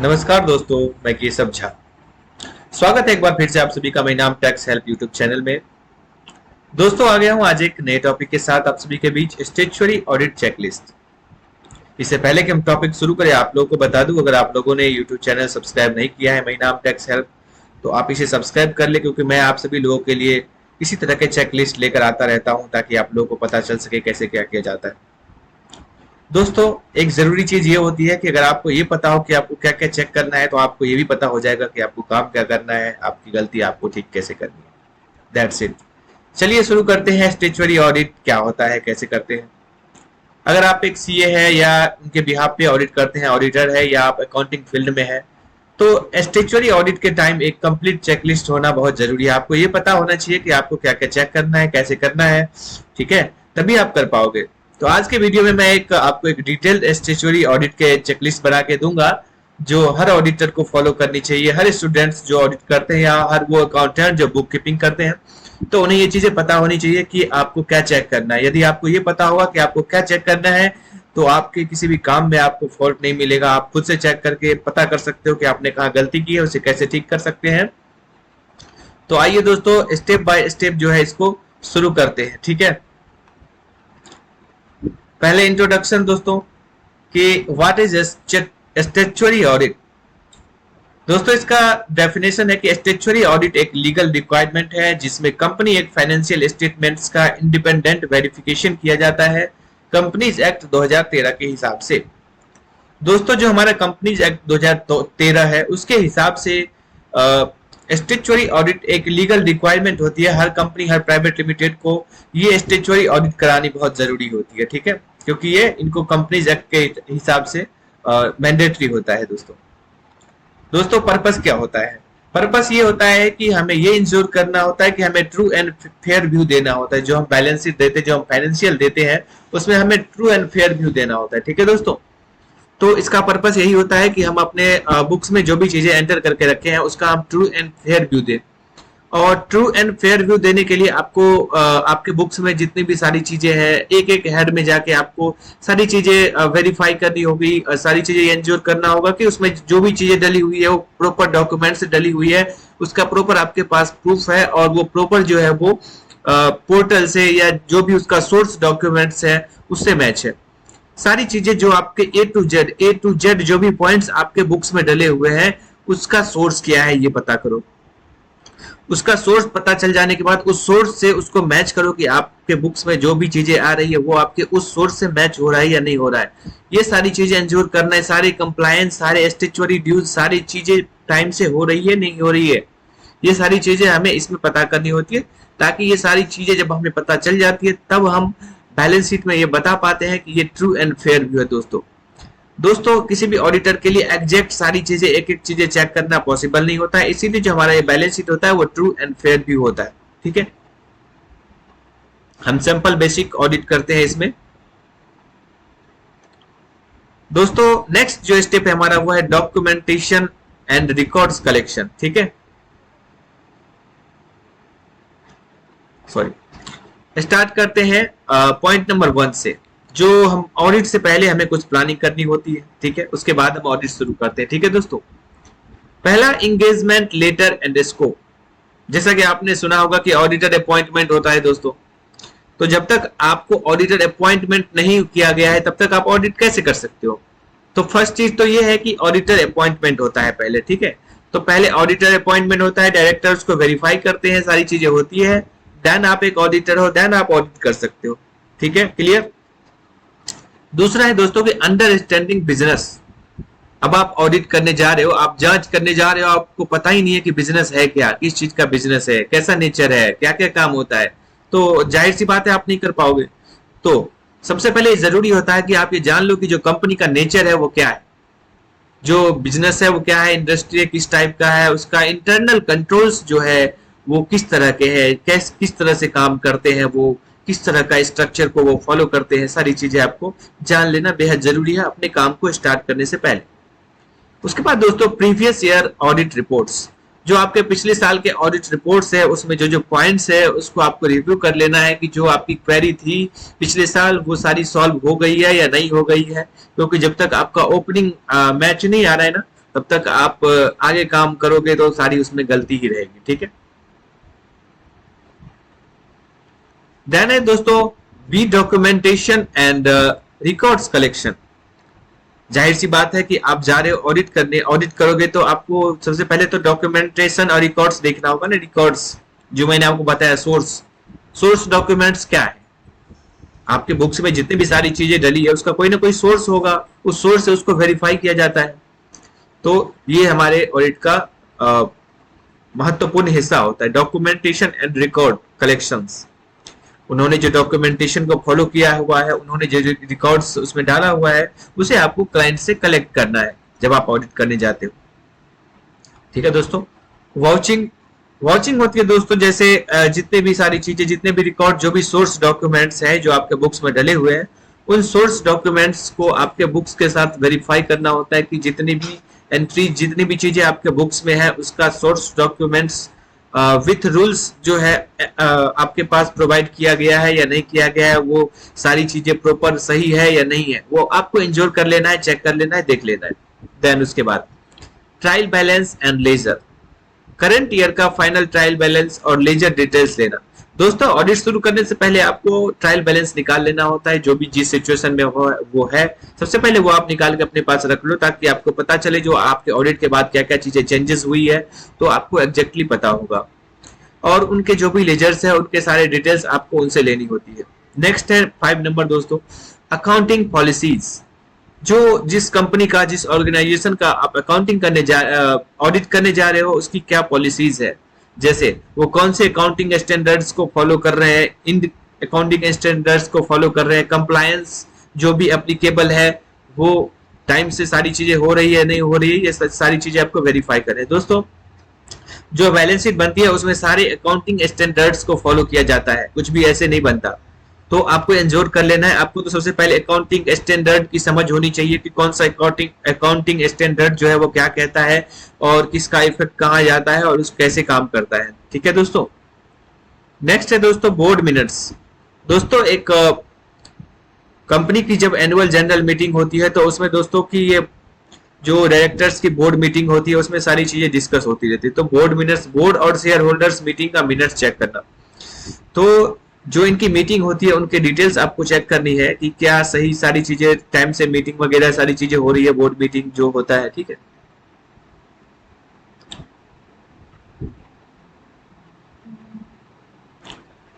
नमस्कार दोस्तों, मैं केशव झा। स्वागत है एक बार फिर से आप सभी का मेरे नाम टैक्स हेल्प यूट्यूब चैनल में। दोस्तों, आ गया हूं आज एक नए टॉपिक के साथ आप सभी के बीच, स्टैट्यूटरी ऑडिट चेकलिस्ट। इससे पहले कि हम टॉपिक शुरू करें, आप लोगों को बता दूं, अगर आप लोगों ने यूट्यूब चैनल सब्सक्राइब नहीं किया है मेरे नाम टैक्स हेल्प, तो आप इसे सब्सक्राइब कर ले, क्योंकि मैं आप सभी लोगों के लिए इसी तरह के चेकलिस्ट लेकर आता रहता हूँ ताकि आप लोगों को पता चल सके कैसे क्या किया जाता है। दोस्तों, एक जरूरी चीज ये होती है कि अगर आपको ये पता हो कि आपको क्या क्या चेक करना है, तो आपको ये भी पता हो जाएगा कि आपको काम क्या करना है, आपकी गलती आपको ठीक कैसे करनी है। That's it. चलिए शुरू करते हैं। स्टैट्यूटरी ऑडिट क्या होता है, कैसे करते हैं। अगर आप एक सीए है या उनके बिहाफ पे ऑडिट करते हैं, ऑडिटर है, या आप अकाउंटिंग फील्ड में है, तो स्टैट्यूटरी ऑडिट के टाइम एक कंप्लीट चेकलिस्ट होना बहुत जरूरी है। आपको ये पता होना चाहिए कि आपको क्या क्या चेक करना है, कैसे करना है, ठीक है, तभी आप कर पाओगे। तो आज के वीडियो में मैं आपको एक डिटेल्ड स्टैट्यूटरी ऑडिट के चेकलिस्ट बना के दूंगा, जो हर ऑडिटर को फॉलो करनी चाहिए। हर स्टूडेंट्स जो ऑडिट करते हैं या हर वो अकाउंटेंट जो बुक कीपिंग करते हैं, तो उन्हें ये चीजें पता होनी चाहिए कि आपको क्या चेक करना है। यदि आपको ये पता होगा कि आपको क्या चेक करना है, तो आपके किसी भी काम में आपको फॉल्ट नहीं मिलेगा। आप खुद से चेक करके पता कर सकते हो कि आपने कहाँ गलती की है, उसे कैसे ठीक कर सकते हैं। तो आइए दोस्तों, स्टेप बाय स्टेप जो है इसको शुरू करते हैं, ठीक है। पहले इंट्रोडक्शन दोस्तों कि व्हाट इज स्टैट्यूटरी ऑडिट। दोस्तों, इसका डेफिनेशन है कि स्टैट्यूटरी ऑडिट एक लीगल रिक्वायरमेंट है जिसमें कंपनी एक फाइनेंशियल स्टेटमेंट्स का इंडिपेंडेंट वेरिफिकेशन किया जाता है कंपनीज एक्ट 2013 के हिसाब से। दोस्तों, जो हमारा कंपनीज एक्ट 2013 है, उसके हिसाब से स्टैट्यूटरी ऑडिट एक लीगल रिक्वायरमेंट होती है। हर कंपनी, हर प्राइवेट लिमिटेड को ये स्टैट्यूटरी ऑडिट करानी बहुत जरूरी होती है, ठीक है, क्योंकि ये इनको कंपनीज एक्ट के हिसाब से मैंडेटरी होता है। दोस्तों पर्पस क्या होता है? पर्पस ये होता है कि हमें ये इंश्योर करना होता है कि हमें ट्रू एंड फेयर व्यू देना होता है। जो हम बैलेंस शीट देते हैं, जो हम फाइनेंशियल देते हैं, उसमें हमें ट्रू एंड फेयर व्यू देना होता है, ठीक है दोस्तों। तो इसका पर्पस यही होता है कि हम अपने बुक्स में जो भी चीजें एंटर करके रखे हैं, उसका हम ट्रू एंड फेयर व्यू दें। और ट्रू एंड फेयर व्यू देने के लिए आपको आपके बुक्स में जितनी भी सारी चीजें हैं, एक एक हेड में जाके आपको सारी चीजें वेरीफाई करनी होगी, सारी चीजें एंश्योर करना होगा कि उसमें जो भी चीजें डली हुई है वो प्रॉपर डॉक्यूमेंट से डली हुई है, उसका प्रॉपर आपके पास प्रूफ है, और वो प्रॉपर जो है वो पोर्टल से या जो भी उसका सोर्स डॉक्यूमेंट्स है उससे मैच है। सारी चीजें जो आपके ए टू जेड जो भी पॉइंट्स आपके बुक्स में डले हुए हैं, उसका सोर्स क्या है ये पता करो। उसका सोर्स पता चल जाने के बाद उस सोर्स से उसको मैच करो कि आपके बुक्स में जो भी चीजें आ रही है वो आपके उस सोर्स से मैच हो रहा है या नहीं हो रहा है। ये सारी चीजें एंश्योर करना है, सारे कंप्लायंस, सारे स्टैट्यूटरी ड्यूज, सारी चीजें टाइम से हो रही है नहीं हो रही है, ये सारी चीजें हमें इसमें पता करनी होती है। ताकि ये सारी चीजें जब हमें पता चल जाती है, तब हम बैलेंस शीट में ये बता पाते हैं कि ये ट्रू एंड फेयर व्यू है। दोस्तों किसी भी ऑडिटर के लिए एग्जैक्ट सारी चीजें, एक एक चीजें चेक करना पॉसिबल नहीं होता है, इसीलिए जो हमारा ये बैलेंस शीट होता है वो ट्रू एंड फेयर व्यू होता है, ठीक है। हम सिंपल बेसिक ऑडिट करते हैं इसमें। दोस्तों नेक्स्ट जो स्टेप है हमारा वो है डॉक्यूमेंटेशन एंड रिकॉर्ड्स कलेक्शन, ठीक है। सॉरी, स्टार्ट करते हैं पॉइंट नंबर 1 से। जो हम ऑडिट से पहले हमें कुछ प्लानिंग करनी होती है, ठीक है, उसके बाद हम ऑडिट शुरू करते हैं, ठीक है दोस्तों। पहला, एंगेजमेंट लेटर एंड स्कोप। जैसा कि आपने सुना होगा कि ऑडिटर अपॉइंटमेंट होता है दोस्तों। तो जब तक आपको ऑडिटर अपॉइंटमेंट नहीं किया गया है, तब तक आप ऑडिट कैसे कर सकते हो? तो फर्स्ट चीज तो ये है कि ऑडिटर अपॉइंटमेंट होता है पहले, ठीक है। तो पहले ऑडिटर अपॉइंटमेंट होता है, डायरेक्टर्स को वेरीफाई करते हैं, सारी चीजें होती है, देन आप एक ऑडिटर हो, देन आप ऑडिट कर सकते हो, ठीक है, क्लियर। दूसरा है दोस्तों कि अंडरस्टैंडिंग बिजनेस। अब आप ऑडिट करने जा रहे हो, आप जांच करने जा रहे हो, आपको पता ही नहीं है कि बिजनेस है क्या, किस चीज का बिजनेस है, कैसा नेचर है, क्या क्या काम होता है, तो जाहिर सी बात है आप नहीं कर पाओगे। तो सबसे पहले जरूरी होता है कि आप ये जान लो कि जो कंपनी का नेचर है वो क्या है, जो बिजनेस है वो क्या है, इंडस्ट्री किस टाइप का है, उसका इंटरनल कंट्रोल्स जो है वो किस तरह के हैं, किस तरह से काम करते हैं, वो किस तरह का स्ट्रक्चर को वो फॉलो करते हैं, सारी चीजें आपको जान लेना बेहद जरूरी है अपने काम को स्टार्ट करने से पहले। उसके बाद दोस्तों प्रीवियस ईयर ऑडिट रिपोर्ट्स, जो आपके पिछले साल के ऑडिट रिपोर्ट्स है, उसमें जो जो पॉइंट्स है उसको आपको रिव्यू कर लेना है कि जो आपकी क्वेरी थी पिछले साल वो सारी सॉल्व हो गई है या नहीं हो गई है। क्योंकि जब तक आपका ओपनिंग मैच नहीं आ रहा है ना, तब तक आप आगे काम करोगे तो सारी उसमें गलती ही रहेगी, ठीक है। देन है दोस्तों B documentation and records collection. जाहिर सी बात है कि आप जा रहे हो ऑडिट करने, ऑडिट करोगे तो आपको सबसे पहले तो डॉक्यूमेंटेशन और रिकॉर्ड्स देखना होगा ना। रिकॉर्ड्स जो मैंने आपको बताया, सोर्स डॉक्यूमेंट्स क्या है, आपके बुक्स में जितनी भी सारी चीजें डली है उसका कोई ना कोई सोर्स होगा, उस सोर्स से उसको वेरीफाई किया जाता है। तो ये हमारे ऑडिट का महत्वपूर्ण हिस्सा होता है, डॉक्यूमेंटेशन एंड रिकॉर्ड कलेक्शंस। उन्होंने जो डॉक्यूमेंटेशन को फॉलो किया हुआ है, उन्होंने जो रिकॉर्ड्स उसमें डाला हुआ है, उसे आपको क्लाइंट से कलेक्ट करना है जब आप ऑडिट करने जाते हो, ठीक है दोस्तों। वाचिंग होती है दोस्तों, जैसे जितने भी सारी चीजें, जितने भी रिकॉर्ड, जो भी सोर्स डॉक्यूमेंट्स हैं जो आपके बुक्स में डले हुए हैं, उन सोर्स डॉक्यूमेंट्स को आपके बुक्स के साथ वेरीफाई करना होता है कि जितनी भी एंट्री, जितनी भी चीजें आपके बुक्स में है, उसका सोर्स डॉक्यूमेंट्स विथ रूल्स जो है आपके पास प्रोवाइड किया गया है या नहीं किया गया है, वो सारी चीजें प्रॉपर सही है या नहीं है, वो आपको इंश्योर कर लेना है, चेक कर लेना है, देख लेना है। देन उसके बाद trial balance and ledger, current year का फाइनल ट्रायल बैलेंस और लेजर डिटेल्स लेना। दोस्तों ऑडिट शुरू करने से पहले आपको ट्रायल बैलेंस निकाल लेना होता है, जो भी जिस सिचुएशन में हो वो है, सबसे पहले वो आप निकाल के अपने पास रख लो, ताकि आपको पता चले जो आपके ऑडिट के बाद क्या क्या चीजें चेंजेस हुई है, तो आपको एग्जैक्टली पता होगा। और उनके जो भी लेजर्स है उनके सारे डिटेल्स आपको उनसे लेनी होती है। नेक्स्ट है 5 नंबर दोस्तों, अकाउंटिंग पॉलिसीज। जो जिस कंपनी का, जिस ऑर्गेनाइजेशन का आप अकाउंटिंग करने ऑडिट करने जा रहे हो, उसकी क्या पॉलिसीज है, जैसे वो कौन से अकाउंटिंग स्टैंडर्ड्स को फॉलो कर रहे हैं, इन अकाउंटिंग स्टैंडर्ड्स को फॉलो कर रहे हैं, कंप्लायंस जो भी एप्लीकेबल है वो टाइम से सारी चीजें हो रही है नहीं हो रही है, ये सारी चीजें आपको वेरीफाई करनी है। दोस्तों जो बैलेंस शीट बनती है उसमें सारे अकाउंटिंग स्टैंडर्ड्स को फॉलो किया जाता है, कुछ भी ऐसे नहीं बनता, तो आपको एंश्योर कर लेना है। आपको तो सबसे पहले अकाउंटिंग स्टैंडर्ड की समझ होनी चाहिए कि कौन सा अकाउंटिंग स्टैंडर्ड जो है वो क्या कहता है और किसका इफेक्ट कहाँ जाता है और उस कैसे काम करता है, ठीक है दोस्तों। नेक्स्ट है दोस्तों बोर्ड मिनट्स। दोस्तों एक कंपनी की जब एनुअल जनरल मीटिंग होती है तो उसमें दोस्तों की ये जो डायरेक्टर्स की बोर्ड मीटिंग होती है उसमें सारी चीजें डिस्कस होती रहती है। तो बोर्ड मिनट्स, बोर्ड और शेयर होल्डर्स मीटिंग का मिनट्स चेक करना, तो जो इनकी मीटिंग होती है उनके डिटेल्स आपको चेक करनी है कि क्या सही सारी चीजें टाइम से मीटिंग वगैरह सारी चीजें हो रही है, बोर्ड मीटिंग जो होता है, ठीक है।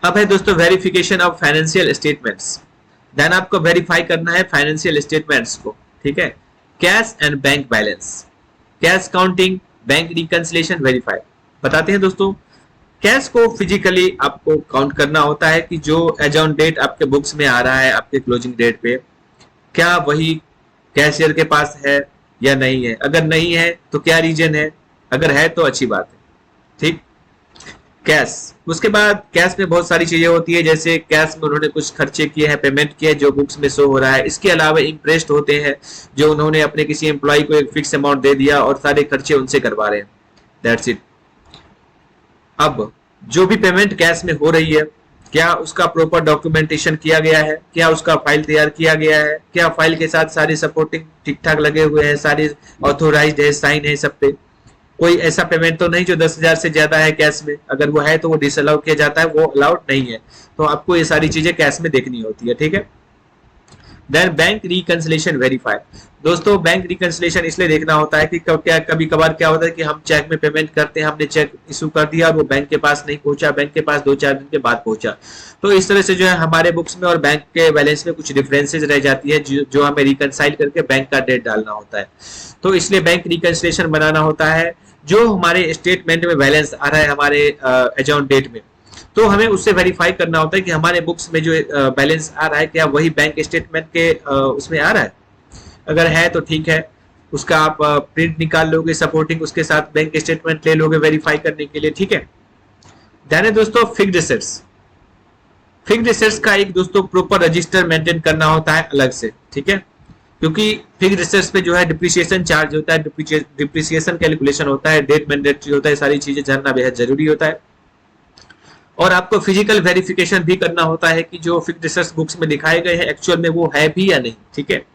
अब है दोस्तों verification of financial statements. Then आपको वेरीफाई करना है फाइनेंशियल स्टेटमेंट्स को, ठीक है। Cash and bank balance, cash counting, bank reconciliation, verify. बताते हैं दोस्तों, कैश को फिजिकली आपको काउंट करना होता है कि जो एज ऑन डेट आपके बुक्स में आ रहा है आपके क्लोजिंग डेट पे, क्या वही कैशियर के पास है या नहीं है। अगर नहीं है तो क्या रीजन है, अगर है तो अच्छी बात है, ठीक। कैश, उसके बाद कैश में बहुत सारी चीजें होती है, जैसे कैश में उन्होंने कुछ खर्चे किए हैं, पेमेंट किए जो बुक्स में शो हो रहा है। इसके अलावा इंटरेस्ट होते हैं जो उन्होंने अपने किसी एम्प्लॉय को एक फिक्स अमाउंट दे दिया और सारे खर्चे उनसे करवा रहे हैं, दैट्स इट। अब जो भी पेमेंट कैश में हो रही है, क्या उसका प्रॉपर डॉक्यूमेंटेशन किया गया है, क्या उसका फाइल तैयार किया गया है, क्या फाइल के साथ सारे सपोर्टिंग ठीक ठाक लगे हुए हैं, सारे ऑथोराइज्ड है, साइन है सब पे। कोई ऐसा पेमेंट तो नहीं जो 10,000 से ज्यादा है कैश में, अगर वो है तो वो डिसअलाउ किया जाता है, वो अलाउड नहीं है। तो आपको ये सारी चीजें कैश में देखनी होती है, ठीक है। Then bank reconciliation verify. दोस्तों बैंक रिकंसिलिएशन इसलिए देखना होता है कि क्या कभी कभार क्या होता है कि हम चेक में पेमेंट करते हैं, हमने चेक इशू कर दिया और वो बैंक के पास नहीं पहुंचा, बैंक के पास 2-4 दिन के बाद पहुंचा। तो इस तरह से जो है हमारे बुक्स में और बैंक के बैलेंस में कुछ डिफरेंसेस रह जाती है जो हमें रिकंसाइल करके बैंक का डेट डालना होता है। तो इसलिए बैंक रिकंसिलिएशन बनाना होता है। जो हमारे स्टेटमेंट में बैलेंस आ रहा है हमारे एज ऑन डेट में, तो हमें उससे वेरीफाई करना होता है कि हमारे बुक्स में जो बैलेंस आ रहा है क्या वही बैंक स्टेटमेंट के उसमें आ रहा है। अगर है तो ठीक है, उसका आप प्रिंट निकाल लोगे सपोर्टिंग, उसके साथ बैंक स्टेटमेंट ले लोगे वेरीफाई करने के लिए, ठीक है। ध्यान है दोस्तों फिक्स्ड एसेट्स। फिक्स्ड एसेट्स का एक दोस्तों प्रॉपर रजिस्टर मेंटेन करना होता है अलग से, ठीक है, क्योंकि फिक्स्ड एसेट्स पे जो है डिप्रिसिएशन चार्ज होता है, डिप्रिसिएशन कैलकुलेशन होता है, डेट मैंडेटरी होता है, सारी चीजें जानना बेहद जरूरी होता है। और आपको फिजिकल वेरिफिकेशन भी करना होता है कि जो फिक्स्ड एसेट्स बुक्स में दिखाए गए हैं एक्चुअल में वो है भी या नहीं, ठीक है।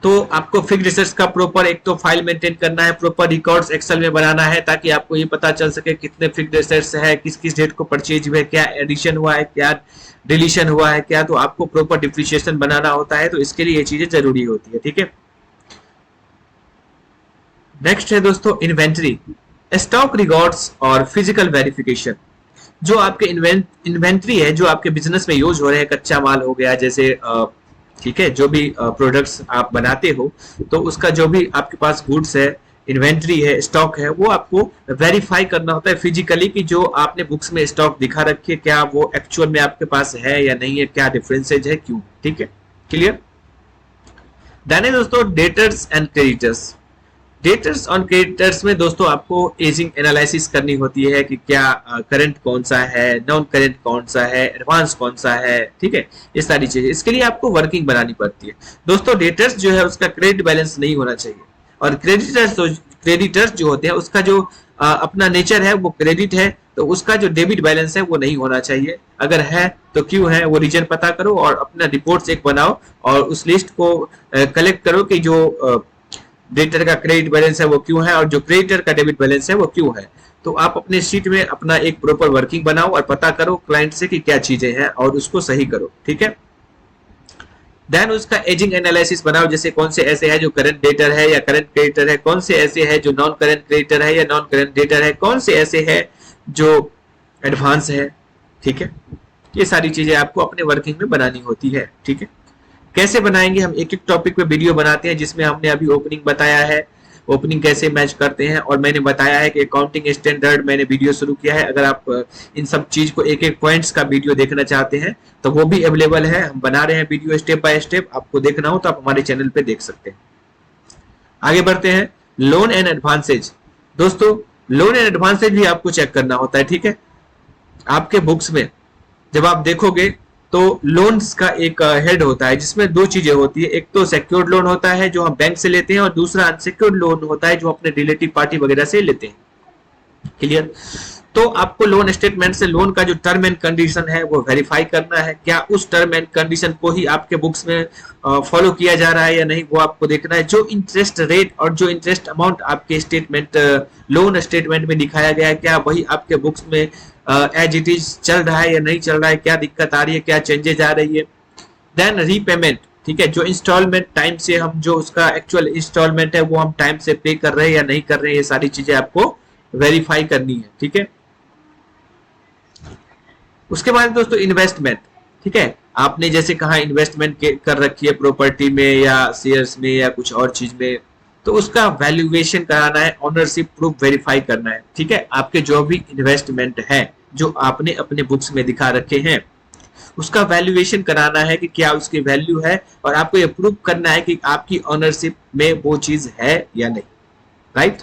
तो आपको फिक्स्ड एसेट्स का प्रॉपर एक तो फाइल मेंटेन करना है, प्रॉपर रिकॉर्ड्स एक्सेल में बनाना है, ताकि आपको ये पता चल सके कितने फिक्स्ड एसेट्स है, किस किस डेट को परचेज हुए, क्या एडिशन हुआ है, क्या डिलीशन हुआ है, क्या, तो आपको प्रॉपर डिप्रिसिएशन बनाना होता है, तो इसके लिए ये चीजें जरूरी होती है। ठीक है, नेक्स्ट है दोस्तों इन्वेंटरी, स्टॉक रिकॉर्ड्स और फिजिकल वेरिफिकेशन। जो आपके इन्वेंटरी है, जो आपके बिजनेस में यूज हो रहे हैं, कच्चा माल हो गया जैसे ठीक है, जो भी प्रोडक्ट्स आप बनाते हो, तो उसका जो भी आपके पास गुड्स है, इन्वेंटरी है, स्टॉक है, वो आपको वेरीफाई करना होता है फिजिकली कि जो आपने बुक्स में स्टॉक दिखा रखी है, क्या वो एक्चुअल में आपके पास है या नहीं है, क्या डिफरेंसेज है, क्यों। ठीक है, क्लियर। देन है दोस्तों डेटर्स एंड क्रेडिटर्स। डेटर्स और क्रेडिटर्स में दोस्तों आपको एजिंग एनालिसिस करनी होती है कि क्या करंट कौन सा है, नॉन करंट कौन सा है, एडवांस कौन सा है। ठीक है, ये सारी चीजें, इसके लिए आपको वर्किंग बनानी पड़ती है। दोस्तों डेटर्स जो है उसका क्रेडिट बैलेंस नहीं होना चाहिए, और क्रेडिटर्स जो होते हैं उसका जो अपना नेचर है वो क्रेडिट है, तो उसका जो डेबिट बैलेंस है वो नहीं होना चाहिए। अगर है तो क्यों है, वो रीजन पता करो और अपना रिपोर्ट्स एक बनाओ और उस लिस्ट को कलेक्ट करो कि जो डेटर का क्रेडिट बैलेंस है वो क्यों है और जो क्रेडिटर का डेबिट बैलेंस है वो क्यों है। तो आप अपने शीट में अपना एक प्रॉपर वर्किंग बनाओ और पता करो क्लाइंट से कि क्या चीजें हैं और उसको सही करो। ठीक है, देन उसका एजिंग एनालिसिस बनाओ, जैसे कौन से ऐसे है जो करंट डेटर है या करंट क्रेडिटर है, कौन से ऐसे है जो नॉन करंट क्रेडिटर है या नॉन करंट डेटर है, कौन से ऐसे है जो एडवांस है। ठीक है, ये सारी चीजें आपको अपने वर्किंग में बनानी होती है। ठीक है, कैसे बनाएंगे, हम एक एक टॉपिक पे वीडियो बनाते हैं, जिसमें हमने अभी ओपनिंग बताया है, ओपनिंग कैसे मैच करते हैं, और मैंने बताया है कि अकाउंटिंग स्टैंडर्ड मैंने वीडियो शुरू किया है। अगर आप इन सब चीज को एक एक पॉइंट्स का वीडियो देखना चाहते हैं तो वो भी अवेलेबल है, हम बना रहे हैं वीडियो स्टेप बाय स्टेप। आपको देखना हो तो आप हमारे चैनल पे देख सकते हैं। आगे बढ़ते हैं, लोन एंड एडवांसेज। दोस्तों लोन एंड एडवांसेज भी आपको चेक करना होता है। ठीक है, आपके बुक्स में जब आप देखोगे तो लोन्स का एक हेड होता है जिसमें दो चीजें होती है, एक तो सिक्योर्ड लोन होता है जो हम बैंक से लेते हैं, और दूसरा अनसिक्योर्ड लोन होता है जो अपने रिलेटिव पार्टी वगैरह से लेते हैं। क्लियर। तो आपको लोन स्टेटमेंट से लोन का जो टर्म एंड कंडीशन है वो वेरीफाई करना है, क्या उस टर्म एंड कंडीशन को ही आपके बुक्स में फॉलो किया जा रहा है या नहीं, वो आपको देखना है। जो इंटरेस्ट रेट और जो इंटरेस्ट अमाउंट आपके स्टेटमेंट लोन स्टेटमेंट में दिखाया गया है, क्या वही आपके बुक्स में एज इट इज चल रहा है या नहीं चल रहा है, क्या दिक्कत आ रही है, क्या चेंजेस आ रही है। देन रीपेमेंट, ठीक है, जो इंस्टॉलमेंट टाइम से हम जो उसका एक्चुअल इंस्टॉलमेंट है वो हम टाइम से पे कर रहे हैं या नहीं कर रहे हैं, ये सारी चीजें आपको वेरीफाई करनी है। ठीक है, उसके बाद दोस्तों इन्वेस्टमेंट। ठीक है, आपने जैसे कहा इन्वेस्टमेंट कर रखी है प्रॉपर्टी में या शेयर्स में या कुछ और चीज में, तो उसका वैल्यूएशन कराना है, ओनरशिप प्रूफ वेरीफाई करना है। ठीक है, आपके जो भी इन्वेस्टमेंट है जो आपने अपने बुक्स में दिखा रखे हैं उसका वैल्यूएशन कराना है कि क्या उसकी वैल्यू है, और आपको ये प्रूफ करना है कि आपकी ओनरशिप में वो चीज है या नहीं। राइट।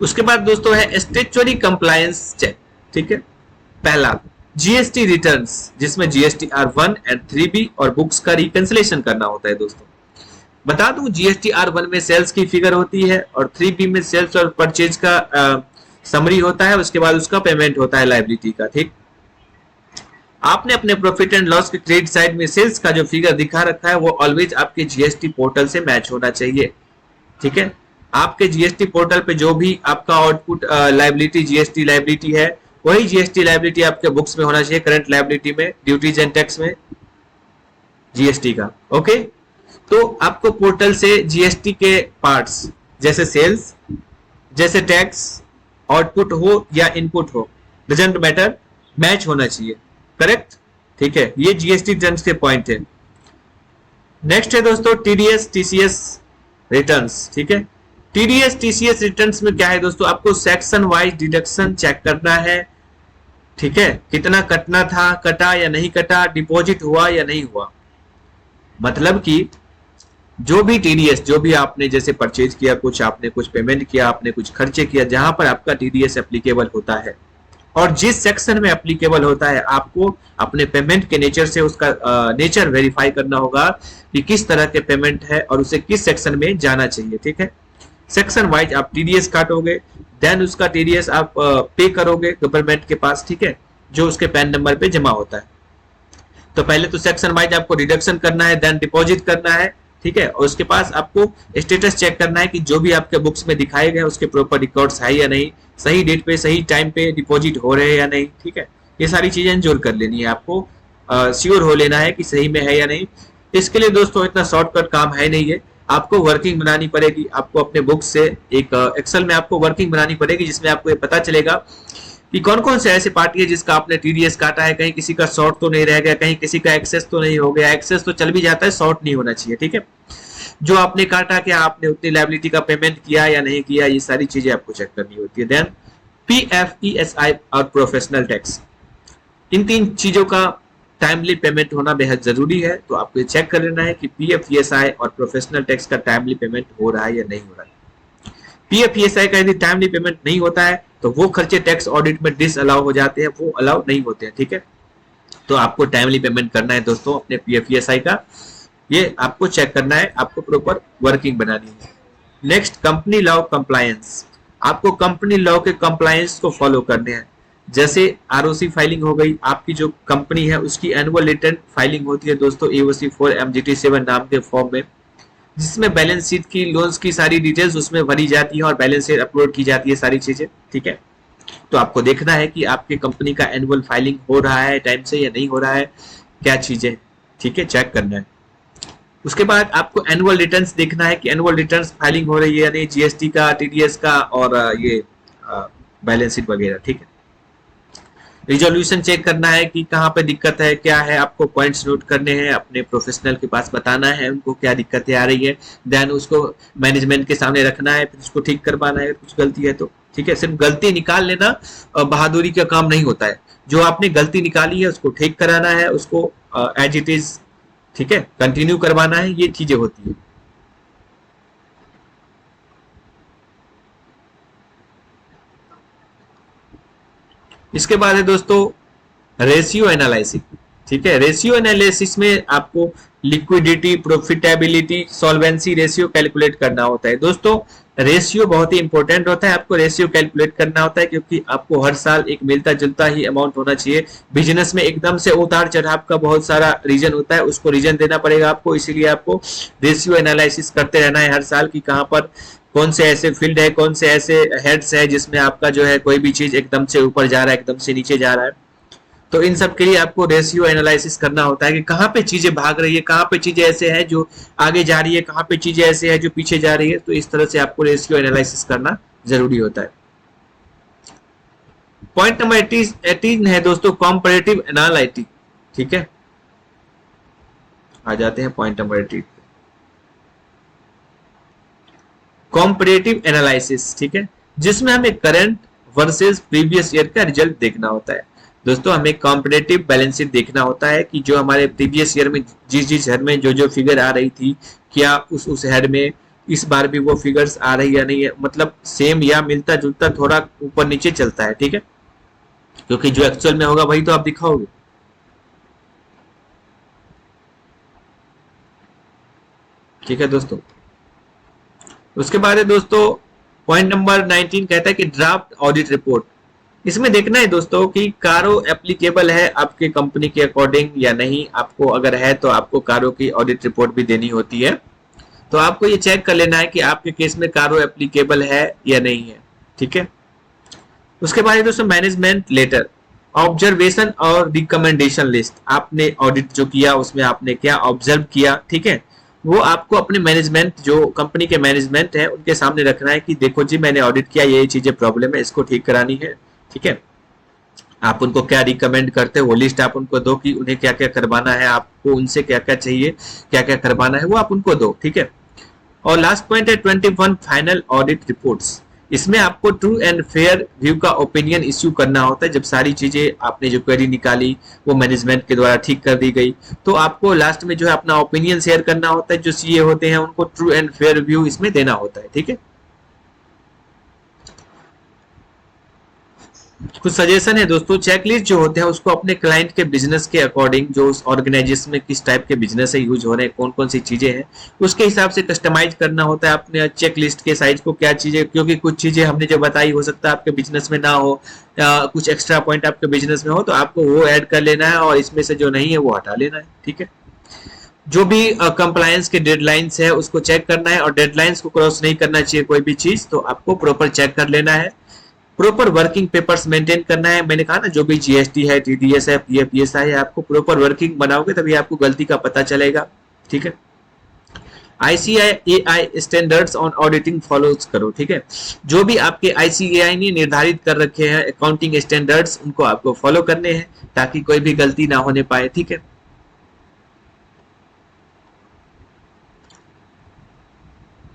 उसके बाद दोस्तों है स्टैट्यूटरी कंप्लायंस चेक। ठीक है, पहला जीएसटी रिटर्न्स, जिसमें जीएसटी R1 एंड 3B और बुक्स का रिकंसिलेशन करना होता है। दोस्तों बता दूं जीएसटी R1 में सेल्स की फिगर होती है और 3B में सेल्स और परचेज का समरी होता है, उसके बाद उसका पेमेंट होता है लायबिलिटी का। ठीक, आपने अपने प्रॉफिट एंड लॉस के क्रेडिट साइड में सेल्स का जो फिगर दिखा रखा है वो ऑलवेज आपके जीएसटी पोर्टल से मैच होना चाहिए। ठीक है, आपके जीएसटी पोर्टल पे जो भी आपका आउटपुट लायबिलिटी जीएसटी लायबिलिटी है वही जीएसटी लायबिलिटी आपके बुक्स में होना चाहिए, करंट लायबिलिटी में, ड्यूटीज एंड टैक्स में जीएसटी का। ओके, तो आपको पोर्टल से जीएसटी के पार्ट्स जैसे सेल्स, जैसे टैक्स, आउटपुट हो या इनपुट हो, डजंट मैटर, मैच होना चाहिए। करेक्ट। ठीक है, ये जीएसटी टर्म्स के पॉइंट है। नेक्स्ट है दोस्तों टीडीएस टीसीएस रिटर्न्स। ठीक है, टीडीएस टीसीएस रिटर्न्स में क्या है दोस्तों, आपको सेक्शन वाइज डिडक्शन चेक करना है। ठीक है, कितना कटना था, कटा या नहीं कटा, डिपॉजिट हुआ या नहीं हुआ। मतलब कि जो भी टीडीएस, जो भी आपने जैसे परचेज किया, कुछ आपने कुछ पेमेंट किया, आपने कुछ खर्चे किया, जहां पर आपका टीडीएस एप्लीकेबल होता है और जिस सेक्शन में एप्लीकेबल होता है, आपको अपने पेमेंट के नेचर से उसका नेचर वेरीफाई करना होगा कि किस तरह के पेमेंट है और उसे किस सेक्शन में जाना चाहिए। ठीक है, सेक्शन वाइज आप टीडीएस काटोगे, देन उसका टीडीएस आप पे करोगे गवर्नमेंट के पास। ठीक है, जो उसके पैन नंबर पे जमा होता है। तो पहले तो सेक्शन वाइज आपको डिडक्शन करना है, देन डिपॉजिट करना है, ठीक है। और उसके पास आपको स्टेटस चेक करना है कि जो भी आपके बुक्स में दिखाए गए उसके प्रॉपर रिकॉर्ड्स है या नहीं, सही डेट पे सही टाइम पे डिपॉजिट हो रहे हैं या नहीं, ठीक है। ये सारी चीजें इंश्योर कर लेनी है आपको, श्योर हो लेना है कि सही में है या नहीं। इसके लिए दोस्तों इतना शॉर्टकट काम है नहीं है, आपको वर्किंग बनानी पड़ेगी। आपको अपने बुक से एक एक्सेल में आपको वर्किंग बनानी पड़ेगी, जिसमें आपको ये पता चलेगा कि कौन कौन से ऐसे पार्टी है जिसका आपने टीडीएस काटा है, कहीं किसी का शॉर्ट तो नहीं रह गया, कहीं किसी का एक्सेस तो नहीं हो गया। एक्सेस तो चल भी जाता है, शॉर्ट नहीं होना चाहिए, ठीक है। जो आपने काटा, क्या आपने उतनी लायबिलिटी का पेमेंट किया या नहीं किया, ये सारी चीजें आपको चेक करनी होती है। देन पीएफईएसआई और प्रोफेशनल टैक्स, इन तीन चीजों का टाइमली पेमेंट होना बेहद जरूरी है। तो आपको चेक कर लेना है कि पीएफईएसआई और प्रोफेशनल टैक्स का टाइमली पेमेंट हो रहा है या नहीं हो रहा है। पीएफईएसआई का यदि टाइमली पेमेंट नहीं होता है तो वो खर्चे टैक्स ऑडिट में डिस अलाउ हो जाते हैं, वो अलाउ नहीं होते हैं, ठीक है। तो आपको टाइमली पेमेंट करना है दोस्तों अपने पीएफईएसआई का, ये आपको चेक करना है, आपको प्रॉपर वर्किंग बनानी है। नेक्स्ट, कंपनी लॉ कंप्लायंस, आपको कंपनी लॉ के कंप्लायंस को फॉलो करने हैं। जैसे आरओसी फाइलिंग हो गई, आपकी जो कंपनी है उसकी एनुअल रिटर्न फाइलिंग होती है दोस्तों एओसी 4 MGT7 नाम के फॉर्म में, जिसमें बैलेंस शीट की, लोन्स की सारी डिटेल्स उसमें भरी जाती है और बैलेंस शीट अपलोड की जाती है, सारी चीजें, ठीक है। तो आपको देखना है कि आपकी कंपनी का एनुअल फाइलिंग हो रहा है टाइम से या नहीं हो रहा है, क्या चीजें, ठीक है, चेक करना है। उसके बाद आपको एनुअल रिटर्न्स देखना है कि एनुअल रिटर्न्स फाइलिंग हो रही है या नहीं, जीएसटी का, टीडीएस का और ये बैलेंस शीट वगैरह, ठीक है। रिजोल्यूशन चेक करना है कि कहाँ पे दिक्कत है, क्या है, आपको पॉइंट्स नोट करने हैं, अपने प्रोफेशनल के पास बताना है उनको क्या दिक्कतें आ रही है, देन उसको मैनेजमेंट के सामने रखना है, फिर उसको ठीक करवाना है कुछ गलती है तो, ठीक है। सिर्फ गलती निकाल लेना बहादुरी का काम नहीं होता है, जो आपने गलती निकाली है उसको ठीक कराना है, उसको एज इट इज, ठीक है, कंटिन्यू करवाना है, ये चीजें होती है। इसके बाद है दोस्तों रेशियो एनालिसिस, ठीक है। रेशियो एनालिसिस में आपको liquidity, profitability, solvency ratio calculate करना होता है दोस्तों। रेशियो बहुत ही इंपॉर्टेंट होता है, आपको रेशियो कैलकुलेट करना होता है, क्योंकि आपको हर साल एक मिलता जुलता ही अमाउंट होना चाहिए। बिजनेस में एकदम से उतार चढ़ाव का बहुत सारा रीजन होता है, उसको रीजन देना पड़ेगा आपको, इसीलिए आपको रेशियो एनालिसिस करते रहना है हर साल की कहां पर कौन से ऐसे फील्ड है, कौन से ऐसे हेड्स है जिसमें आपका जो है कोई भी चीज एकदम से ऊपर जा रहा है, एकदम से नीचे जा रहा है। तो इन सब के लिए आपको रेशियो एनालिसिस करना होता है कि कहाँ पे चीजें भाग रही है, कहाँ पे चीजें ऐसे है जो आगे जा रही है, कहाँ पे चीजें ऐसे है जो पीछे जा रही है। तो इस तरह से आपको रेशियो एनालिसिस करना जरूरी होता है। पॉइंट नंबर 18 है दोस्तों कॉम्परेटिव एनालिटिक, ठीक है। आ जाते हैं पॉइंट नंबर 18, कॉम्परेटिव एनालिसिस, ठीक है, जिसमें हमें करंट वर्सेस प्रीवियस ईयर का रिजल्ट देखना होता है। दोस्तों हमें कॉम्परेटिव बैलेंस शीट देखना होता है कि जो हमारे प्रीवियस ईयर में जिस हेड में जो फिगर आ रही थी, क्या उस हेड में इस बार भी वो फिगर्स आ रही या नहीं है, मतलब सेम या मिलता जुलता, थोड़ा ऊपर नीचे चलता है, ठीक है, क्योंकि जो एक्चुअल में होगा वही तो आप दिखाओगे। ठीक है दोस्तों, उसके बाद है दोस्तों पॉइंट नंबर 19 कहता है कि ड्राफ्ट ऑडिट रिपोर्ट। इसमें देखना है दोस्तों कि कारो एप्लीकेबल है आपके कंपनी के अकॉर्डिंग या नहीं। आपको अगर है तो आपको कारो की ऑडिट रिपोर्ट भी देनी होती है, तो आपको ये चेक कर लेना है कि आपके केस में कारो एप्लीकेबल है या नहीं है, ठीक है। उसके बाद दोस्तों मैनेजमेंट लेटर, ऑब्जर्वेशन और रिकमेंडेशन लिस्ट, आपने ऑडिट जो किया उसमें आपने क्या ऑब्जर्व किया, ठीक है, वो आपको अपने मैनेजमेंट, जो कंपनी के मैनेजमेंट है उनके सामने रखना है कि देखो जी मैंने ऑडिट किया, ये चीजें प्रॉब्लम है, इसको ठीक करानी है, ठीक है। आप उनको क्या रिकमेंड करते हो वो लिस्ट आप उनको दो कि उन्हें क्या क्या करवाना है, आपको उनसे क्या क्या चाहिए, क्या क्या करवाना है वो आप उनको दो, ठीक है। और लास्ट पॉइंट है 21 फाइनल ऑडिट रिपोर्ट्स। इसमें आपको ट्रू एंड फेयर व्यू का ओपिनियन इश्यू करना होता है। जब सारी चीजें आपने जो क्वेरी निकाली वो मैनेजमेंट के द्वारा ठीक कर दी गई, तो आपको लास्ट में जो है अपना ओपिनियन शेयर करना होता है। जो सीए होते हैं उनको ट्रू एंड फेयर व्यू इसमें देना होता है, ठीक है। कुछ सजेशन है दोस्तों, चेकलिस्ट जो होते हैं उसको अपने क्लाइंट के बिजनेस के अकॉर्डिंग, जो उस ऑर्गेनाइजेशन में किस टाइप के बिजनेस है यूज हो रहे हैं, कौन कौन सी चीजें हैं, उसके हिसाब से कस्टमाइज करना होता है अपने चेकलिस्ट के साइज को, क्या चीजें, क्योंकि कुछ चीजें हमने जो बताई हो सकता है आपके बिजनेस में ना हो, या कुछ एक्स्ट्रा पॉइंट आपके बिजनेस में हो, तो आपको वो ऐड कर लेना है और इसमें से जो नहीं है वो हटा लेना है। ठीक है, जो भी कंप्लायंस के डेडलाइंस है उसको चेक करना है, और डेडलाइंस को क्रॉस नहीं करना चाहिए कोई भी चीज, तो आपको प्रॉपर चेक कर लेना है। प्रॉपर वर्किंग पेपर्स मेंटेन करना है, मैंने कहा ना जो भी जीएसटी है, टीडीएस है, पीएफ, पीएसआई है, आपको प्रॉपर वर्किंग बनाओगे तभी आपको गलती का पता चलेगा। ठीक है, ICAI standards on auditing follow करो। ठीक है, जो भी आपके आईसीएआई ने निर्धारित कर रखे हैं अकाउंटिंग स्टैंडर्ड्स, उनको आपको फॉलो करने हैं ताकि कोई भी गलती ना होने पाए। ठीक है,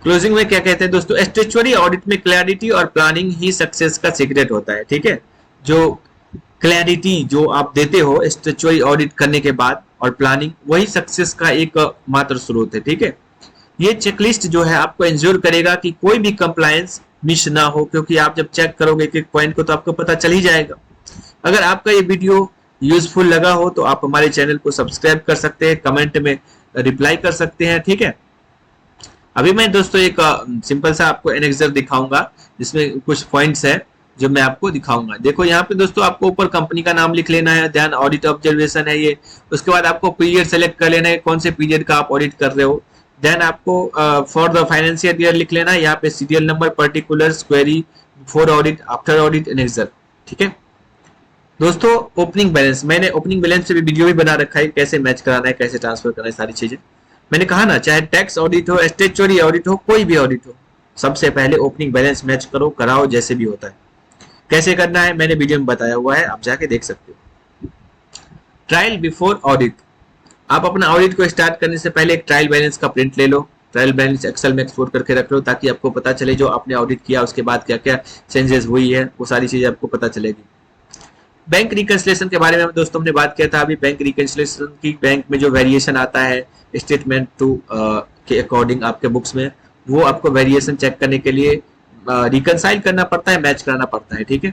क्लोजिंग में क्या कहते हैं दोस्तों, स्टेचुअरी ऑडिट में क्लैरिटी और प्लानिंग ही सक्सेस का सीक्रेट होता है। ठीक है, जो क्लैरिटी जो आप देते हो स्टेचुअरी ऑडिट करने के बाद, और प्लानिंग, वही सक्सेस का एक मात्र स्रोत है। ठीक है, ये चेकलिस्ट जो है आपको इंश्योर करेगा कि कोई भी कंप्लायंस मिस ना हो, क्योंकि आप जब चेक करोगे एक एक पॉइंट को तो आपको पता चल ही जाएगा। अगर आपका ये वीडियो यूजफुल लगा हो तो आप हमारे चैनल को सब्सक्राइब कर सकते हैं, कमेंट में रिप्लाई कर सकते हैं। ठीक है, अभी मैं दोस्तों एक सिंपल सा आपको एनेक्सर दिखाऊंगा जिसमें कुछ पॉइंट्स है जो मैं आपको दिखाऊंगा। देखो यहाँ पे दोस्तों आपको ऊपर कंपनी का नाम लिख लेना है, ध्यान ऑडिट ऑब्जर्वेशन है ये। उसके बाद आपको पीरियड सेलेक्ट कर लेना है, कौन से पीरियड का आप ऑडिट कर रहे हो। देन आपको फॉर द फाइनेंशियल ईयर लिख लेना है, यहाँ पे serial number, particulars, query, before audit, after audit, annexure. ठीक है दोस्तों, ओपनिंग बैलेंस, मैंने ओपनिंग बैलेंस से भी वीडियो भी बना रखा है, कैसे मैच कराना है, कैसे ट्रांसफर करना है, सारी चीजें मैंने कहा ना, चाहे टैक्स ऑडिट हो, स्टेचुअरी ऑडिट हो, कोई भी ऑडिट हो, सबसे पहले ओपनिंग बैलेंस मैच करो, कराओ, जैसे भी होता है। कैसे करना है मैंने वीडियो में बताया हुआ है, आप जाके देख सकते हो। ट्रायल बिफोर ऑडिट, आप अपना ऑडिट को स्टार्ट करने से पहले एक ट्रायल बैलेंस का प्रिंट ले लो, ट्रायल बैलेंस एक्सेल में एक्सपोर्ट करके रख लो, ताकि आपको पता चले जो आपने ऑडिट किया उसके बाद क्या क्या चेंजेस हुई है, वो सारी चीजें आपको पता चलेगी। बैंक रिकंसिलेशन के बारे में दोस्तों हमने बात किया था अभी, बैंक रिकंसिलेशन की, बैंक में जो वेरिएशन आता है स्टेटमेंट टू के अकॉर्डिंग आपके बुक्स में, वो आपको वेरिएशन चेक करने के लिए रिकंसाइल करना पड़ता है, मैच कराना पड़ता है। ठीक है,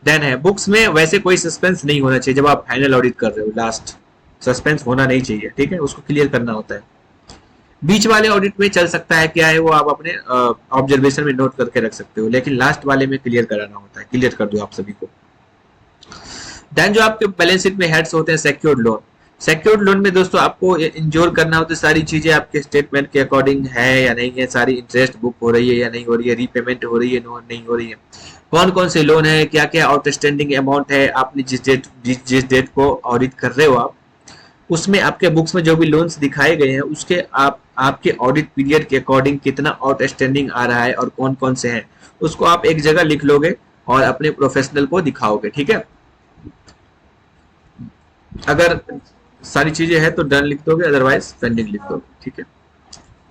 देन है बुक्स में वैसे कोई सस्पेंस नहीं होना चाहिए, जब आप फाइनल ऑडिट कर रहे हो लास्ट सस्पेंस होना नहीं चाहिए। ठीक है, उसको क्लियर करना होता है। बीच वाले ऑडिट में चल सकता है, क्या है वो आप अपने ऑब्जर्वेशन में नोट करके रख सकते हो, लेकिन लास्ट वाले में क्लियर कराना होता है। क्लियर कर दो आप सभी को। देन जो आपके बैलेंस शीट में हेड्स होते हैं, सिक्योर्ड लोन, सिक्योर्ड लोन में दोस्तों आपको इंश्योर करना होता है सारी चीजें आपके स्टेटमेंट के अकॉर्डिंग है या नहीं है, सारी इंटरेस्ट बुक हो रही है या नहीं हो रही है, रीपेमेंट हो रही है नहीं हो रही है, कौन कौन से लोन है, क्या क्या आउटस्टैंडिंग अमाउंट है, आपने जिस डेट को ऑडिट कर रहे हो आप, उसमें आपके बुक्स में जो भी लोन्स दिखाए गए हैं उसके आपके ऑडिट पीरियड के अकॉर्डिंग कितना आउटस्टैंडिंग आ रहा है और कौन कौन से हैं, उसको आप एक जगह लिख लोगे और अपने प्रोफेशनल को दिखाओगे। ठीक है, अगर सारी चीजें हैं तो डन लिख दोगे, अदरवाइज पेंडिंग लिख दोगे। ठीक है,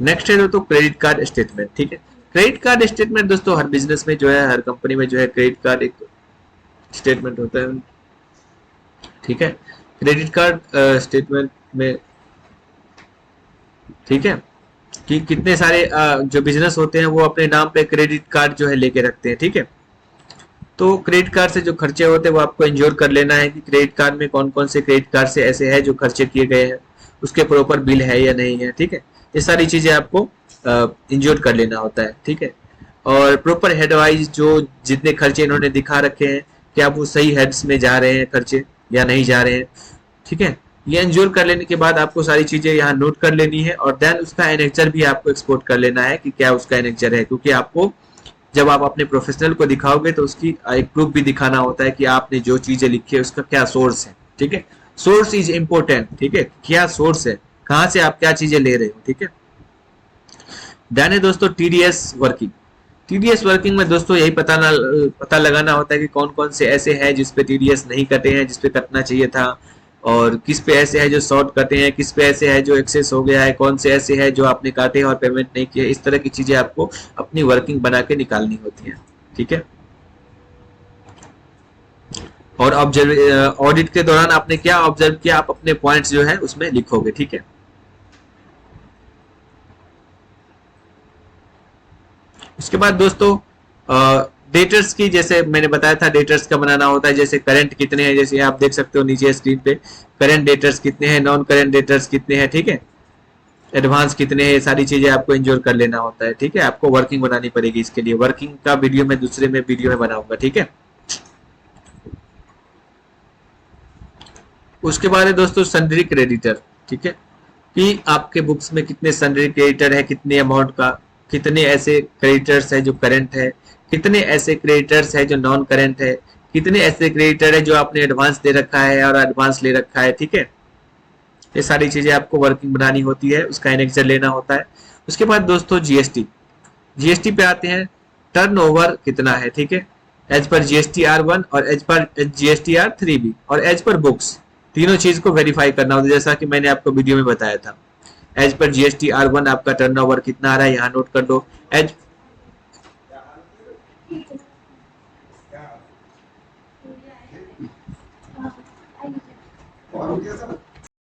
नेक्स्ट है दोस्तों क्रेडिट कार्ड स्टेटमेंट। ठीक है, क्रेडिट कार्ड स्टेटमेंट दोस्तों हर बिजनेस में जो है, हर कंपनी में जो है क्रेडिट कार्ड एक स्टेटमेंट होता है। ठीक है, क्रेडिट कार्ड स्टेटमेंट में, ठीक है, कि कितने सारे जो बिजनेस होते हैं वो अपने नाम पे क्रेडिट कार्ड जो है लेके रखते हैं। ठीक है, तो क्रेडिट कार्ड से जो खर्चे होते हैं वो आपको इंश्योर कर लेना है कि क्रेडिट कार्ड में कौन कौन से क्रेडिट कार्ड से ऐसे है जो खर्चे किए गए हैं, उसके प्रॉपर बिल है या नहीं है। ठीक है, ये सारी चीजें आपको इंश्योर कर लेना होता है। ठीक है, और प्रॉपर हेड वाइज जो जितने खर्चे इन्होंने दिखा रखे हैं, क्या वो सही हेड्स में जा रहे हैं खर्चे या नहीं जा रहे हैं। ठीक है, ये इंश्योर कर लेने के बाद आपको सारी चीजें यहाँ नोट कर लेनी है, और देन उसका एनेक्चर भी आपको एक्सपोर्ट कर लेना है कि क्या उसका एनेक्चर है, क्योंकि आपको जब आप अपने प्रोफेशनल को दिखाओगे तो उसकी एक प्रूफ भी दिखाना होता है कि आपने जो चीजें लिखी है उसका क्या सोर्स है। ठीक है, सोर्स इज इंपॉर्टेंट। ठीक है, क्या सोर्स है, कहां से आप क्या चीजें ले रहे हो। ठीक है, देन है दोस्तों टीडीएस वर्किंग। टीडीएस वर्किंग में दोस्तों यही पता लगाना होता है कि कौन कौन से ऐसे हैं जिसपे टीडीएस नहीं कटे हैं, जिसपे कटना चाहिए था, और किस पे ऐसे है जो शॉर्ट कटे हैं, किस पे ऐसे है जो एक्सेस हो गया है, कौन से ऐसे है जो आपने काटे और पेमेंट नहीं किए। इस तरह की चीजें आपको अपनी वर्किंग बना के निकालनी होती है। ठीक है, और ऑब्जर्व ऑडिट के दौरान आपने क्या ऑब्जर्व किया, आप अपने पॉइंट्स जो है उसमें लिखोगे। ठीक है, उसके बाद दोस्तों डेटर्स की जैसे मैंने बताया था, डेटर्स का बनाना होता है, जैसे करंट कितने हैं, जैसे आप देख सकते हो नीचे स्क्रीन पे करंट डेटर्स कितने हैं, नॉन करंट डेटर्स कितने हैं, ठीक है, एडवांस कितने हैं, ये सारी चीजें आपको इंश्योर कर लेना होता है, ठीक है। आपको वर्किंग बनानी पड़ेगी, इसके लिए वर्किंग का वीडियो मैं दूसरे में वीडियो में बनाऊंगा, ठीक है। उसके बाद है दोस्तों सन्ड्री क्रेडिटर, ठीक है, कि आपके बुक्स में कितने सन्ड्री क्रेडिटर है, कितने अमाउंट का, कितने ऐसे क्रेडिटर्स है जो करंट है, कितने ऐसे क्रेडिटर्स है जो नॉन करंट है, कितने ऐसे क्रेडिटर है जो आपने एडवांस दे रखा है और एडवांस ले रखा है, ठीक है। ये सारी चीजें आपको वर्किंग बनानी होती है, उसका एनेक्सर लेना होता है। उसके बाद दोस्तों जीएसटी, जीएसटी पे आते हैं, टर्नओवर कितना है, ठीक है, एज पर GSTR 1 और एज पर GSTR 3 भी और एज पर बुक्स, तीनों चीज को वेरीफाई करना होता है, जैसा कि मैंने आपको वीडियो में बताया था। एज पर GSTR 1 आपका टर्नओवर कितना आ रहा है, यहाँ नोट कर लो। एज